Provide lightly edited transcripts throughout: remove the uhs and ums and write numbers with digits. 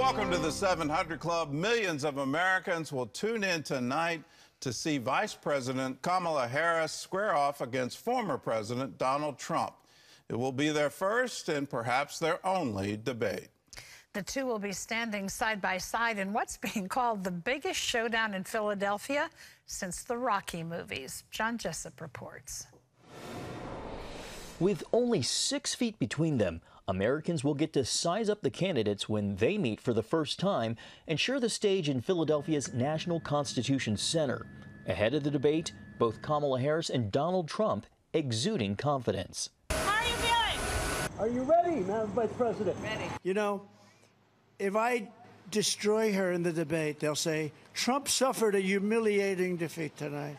Welcome to the 700 Club. Millions of Americans will tune in tonight to see Vice President Kamala Harris square off against former President Donald Trump. It will be their first and perhaps their only debate. The two will be standing side by side in what's being called the biggest showdown in Philadelphia since the Rocky movies. John Jessup reports. With only 6 feet between them, Americans will get to size up the candidates when they meet for the first time and share the stage in Philadelphia's National Constitution Center. Ahead of the debate, both Kamala Harris and Donald Trump exuding confidence. How are you feeling? Are you ready, Madam Vice President? Ready. You know, if I destroy her in the debate, they'll say, Trump suffered a humiliating defeat tonight,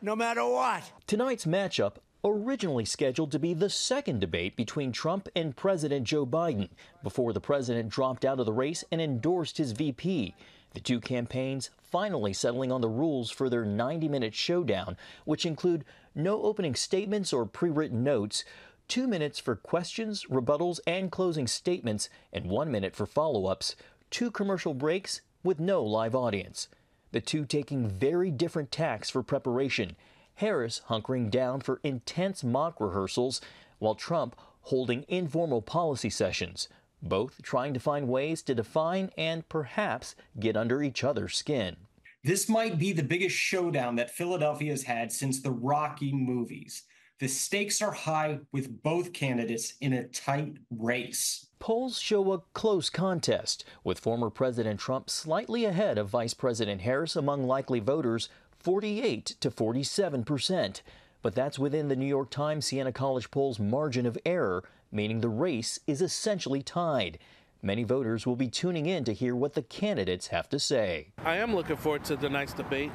no matter what. Tonight's matchup, originally scheduled to be the second debate between Trump and President Joe Biden, before the president dropped out of the race and endorsed his VP. The two campaigns finally settling on the rules for their 90-minute showdown, which include no opening statements or pre-written notes, 2 minutes for questions, rebuttals, and closing statements, and 1 minute for follow-ups, 2 commercial breaks with no live audience. The two taking very different tacks for preparation. Harris hunkering down for intense mock rehearsals, while Trump holding informal policy sessions, both trying to find ways to define and perhaps get under each other's skin. This might be the biggest showdown that Philadelphia's had since the Rocky movies. The stakes are high with both candidates in a tight race. Polls show a close contest, with former President Trump slightly ahead of Vice President Harris among likely voters, 48 to 47%. But that's within the New York Times Siena College poll's margin of error, meaning the race is essentially tied. Many voters will be tuning in to hear what the candidates have to say. I am looking forward to tonight's debate.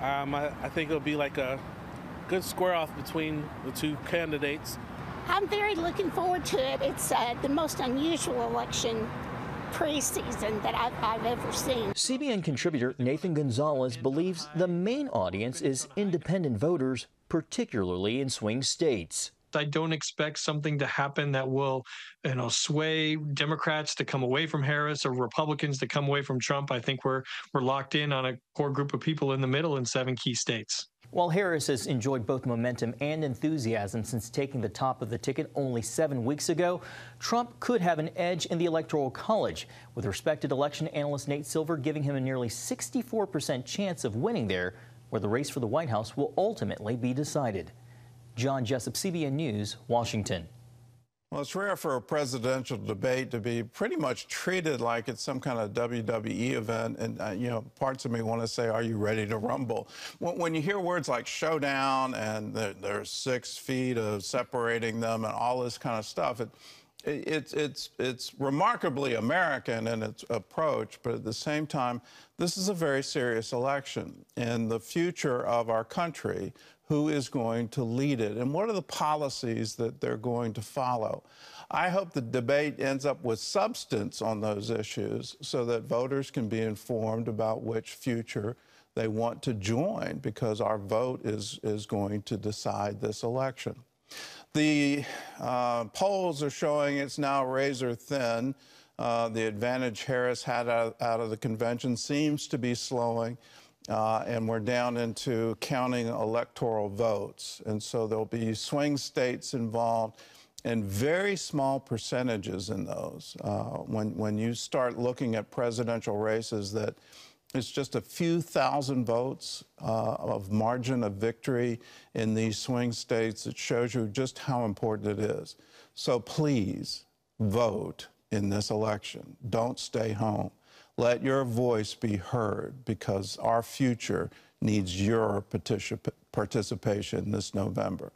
I think it'll be like a good square-off between the two candidates. I'm very looking forward to it. It's the most unusual election preseason that I've ever seen. CBN contributor Nathan Gonzalez believes the main audience is independent voters, particularly in swing states. I don't expect something to happen that will, sway Democrats to come away from Harris or Republicans to come away from Trump. I think we're locked in on a core group of people in the middle in 7 key states. While Harris has enjoyed both momentum and enthusiasm since taking the top of the ticket only 7 weeks ago, Trump could have an edge in the Electoral College, with respected election analyst Nate Silver giving him a nearly 64% chance of winning there, where the race for the White House will ultimately be decided. John Jessup, CBN News, Washington. Well, it's rare for a presidential debate to be pretty much treated like it's some kind of WWE event. And, parts of me want to say, are you ready to rumble? When you hear words like showdown and there's 6 feet of separating them and all this kind of stuff, it's remarkably American in its approach. But at the same time, this is a very serious election. And the future of our country, who is going to lead it, and what are the policies that they're going to follow. I hope the debate ends up with substance on those issues so that voters can be informed about which future they want to join, because our vote is going to decide this election. The polls are showing it's now razor thin. The advantage Harris had out of the convention seems to be slowing. And we're down into counting electoral votes. And so there'll be swing states involved and very small percentages in those. When you start looking at presidential races that it's just a few thousand votes of margin of victory in these swing states, it shows you just how important it is. So please vote in this election. Don't stay home. Let your voice be heard, because our future needs your participation this November.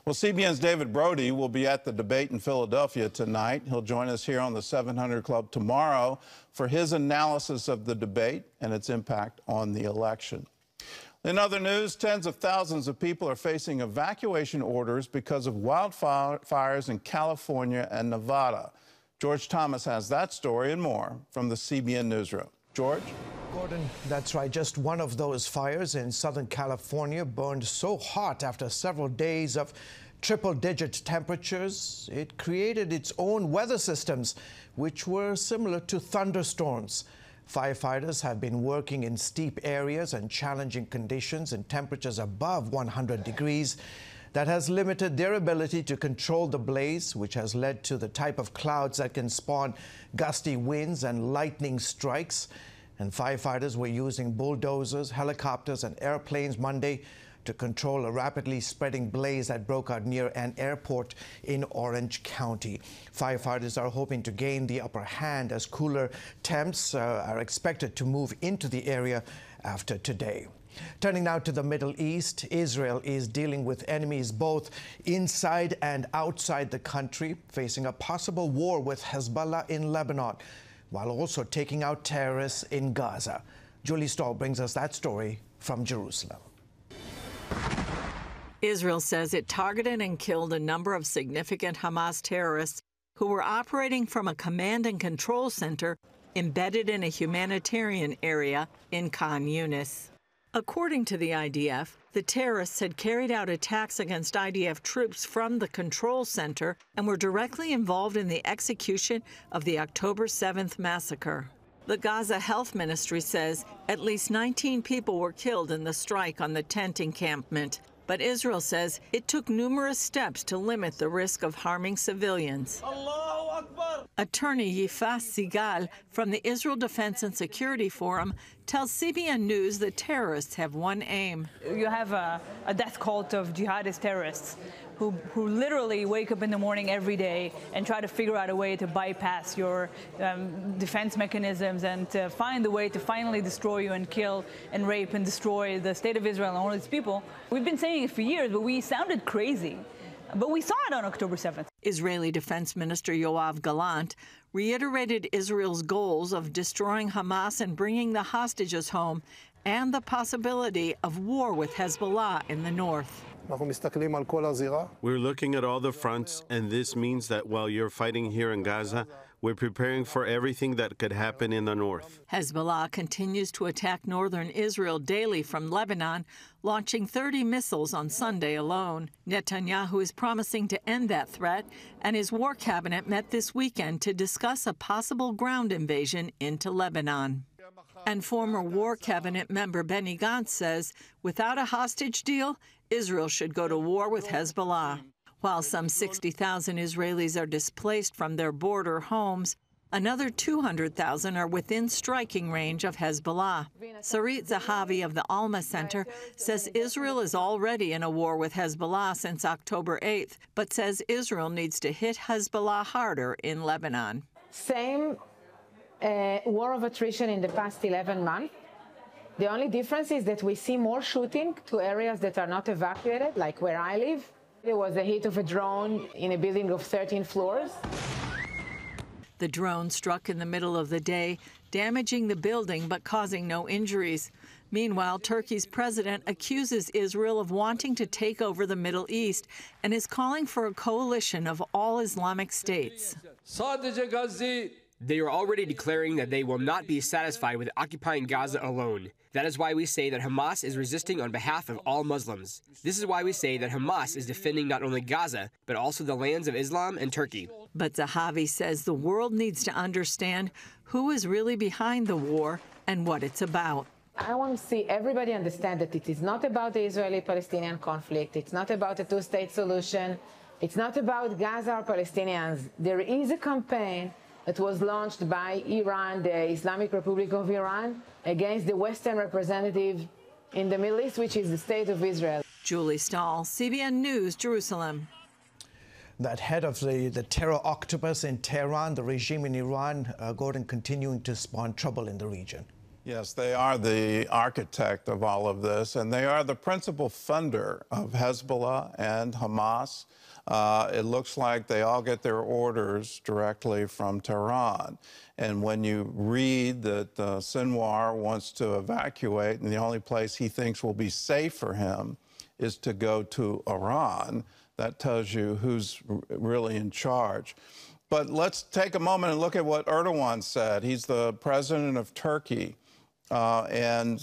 Well, CBN's David Brody will be at the debate in Philadelphia tonight. He'll join us here on the 700 Club tomorrow for his analysis of the debate and its impact on the election. In other news, tens of thousands of people are facing evacuation orders because of wildfires in California and Nevada. George Thomas has that story and more from the CBN Newsroom. George? Gordon, that's right. Just one of those fires in Southern California burned so hot after several days of triple-digit temperatures. It created its own weather systems, which were similar to thunderstorms. Firefighters have been working in steep areas and challenging conditions in temperatures above 100 degrees. That has limited their ability to control the blaze, which has led to the type of clouds that can spawn gusty winds and lightning strikes. And firefighters were using bulldozers, helicopters, and airplanes Monday to control a rapidly spreading blaze that broke out near an airport in Orange County. Firefighters are hoping to gain the upper hand as cooler temps are expected to move into the area after today. Turning now to the Middle East, Israel is dealing with enemies both inside and outside the country, facing a possible war with Hezbollah in Lebanon, while also taking out terrorists in Gaza. Julie Stahl brings us that story from Jerusalem. Israel says it targeted and killed a number of significant Hamas terrorists who were operating from a command and control center embedded in a humanitarian area in Khan Yunis. According to the IDF, the terrorists had carried out attacks against IDF troops from the control center and were directly involved in the execution of the October 7th massacre. The Gaza Health Ministry says at least 19 people were killed in the strike on the tent encampment, but Israel says it took numerous steps to limit the risk of harming civilians. Attorney Yifas Sigal from the Israel Defense and Security Forum tells CBN News the terrorists have one aim. You have a death cult of jihadist terrorists who literally wake up in the morning every day and try to figure out a way to bypass your defense mechanisms and to find a way to finally destroy you and kill and rape and destroy the state of Israel and all its people. We've been saying it for years, but we sounded crazy. But we saw it on October 7th. Israeli Defense Minister Yoav Gallant reiterated Israel's goals of destroying Hamas and bringing the hostages home and the possibility of war with Hezbollah in the north. We're looking at all the fronts, and this means that while you're fighting here in Gaza, we're preparing for everything that could happen in the north. Hezbollah continues to attack northern Israel daily from Lebanon, launching 30 missiles on Sunday alone. Netanyahu is promising to end that threat, and his war cabinet met this weekend to discuss a possible ground invasion into Lebanon. And former war cabinet member Benny Gantz says without a hostage deal, Israel should go to war with Hezbollah. While some 60,000 Israelis are displaced from their border homes, another 200,000 are within striking range of Hezbollah. Sarit Zahavi of the Alma Center says Israel is already in a war with Hezbollah since October 8th, but says Israel needs to hit Hezbollah harder in Lebanon. Same war of attrition in the past 11 months. The only difference is that we see more shooting to areas that are not evacuated, like where I live. There was a hit of a drone in a building of 13 floors. The drone struck in the middle of the day, damaging the building but causing no injuries. Meanwhile, Turkey's president accuses Israel of wanting to take over the Middle East and is calling for a coalition of all Islamic states. They are already declaring that they will not be satisfied with occupying Gaza alone. That is why we say that Hamas is resisting on behalf of all Muslims. This is why we say that Hamas is defending not only Gaza, but also the lands of Islam and Turkey. But Zahavi says the world needs to understand who is really behind the war and what it's about. I want to see everybody understand that it is not about the Israeli-Palestinian conflict. It's not about a two-state solution. It's not about Gaza or Palestinians. There is a campaign that was launched by Iran, the Islamic Republic of Iran, against the Western representative in the Middle East, which is the State of Israel. Julie Stahl, CBN News, Jerusalem. That head of the terror octopus in Tehran, the regime in Iran, Gordon, continuing to spawn trouble in the region. Yes, they are the architect of all of this, and they are the principal funder of Hezbollah and Hamas. It looks like they all get their orders directly from Tehran. And when you read that Sinwar wants to evacuate, and the only place he thinks will be safe for him is to go to Iran, that tells you who's really in charge. But let's take a moment and look at what Erdogan said. He's the president of Turkey, and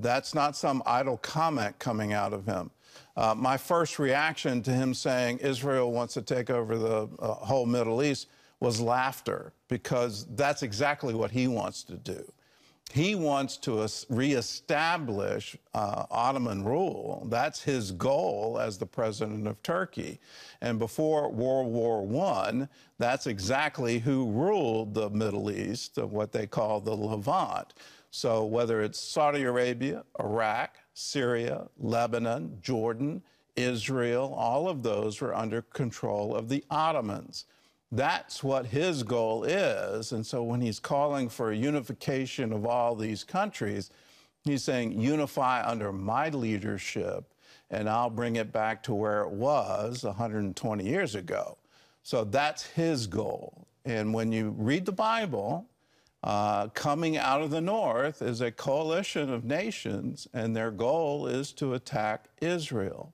that's not some idle comment coming out of him. My first reaction to him saying Israel wants to take over the whole Middle East was laughter, because that's exactly what he wants to do. He wants to reestablish Ottoman rule. That's his goal as the president of Turkey. And before World War I, that's exactly who ruled the Middle East, what they call the Levant. So whether it's Saudi Arabia, Iraq, Syria, Lebanon, Jordan, Israel, all of those were under control of the Ottomans. That's what his goal is. And so when he's calling for a unification of all these countries, he's saying unify under my leadership, and I'll bring it back to where it was 120 years ago. So that's his goal. And when you read the Bible, coming out of the north is a coalition of nations, and their goal is to attack Israel.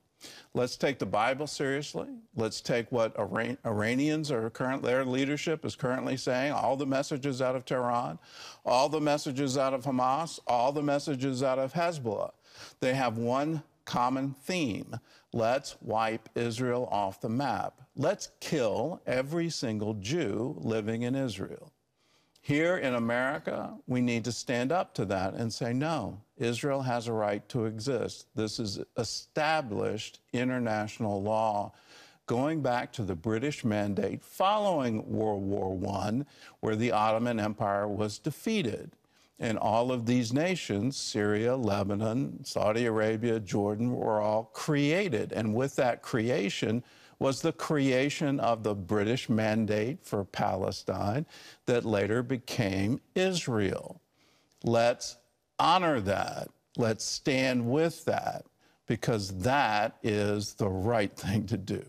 Let's take the Bible seriously. Let's take what Iranians are their leadership is currently saying, all the messages out of Tehran, all the messages out of Hamas, all the messages out of Hezbollah. They have one common theme. Let's wipe Israel off the map. Let's kill every single Jew living in Israel. Here in America, we need to stand up to that and say, no, Israel has a right to exist. This is established international law going back to the British mandate following World War I, where the Ottoman Empire was defeated. And all of these nations, Syria, Lebanon, Saudi Arabia, Jordan, were all created. And with that creation was the creation of the British Mandate for Palestine that later became Israel. Let's honor that. Let's stand with that, because that is the right thing to do.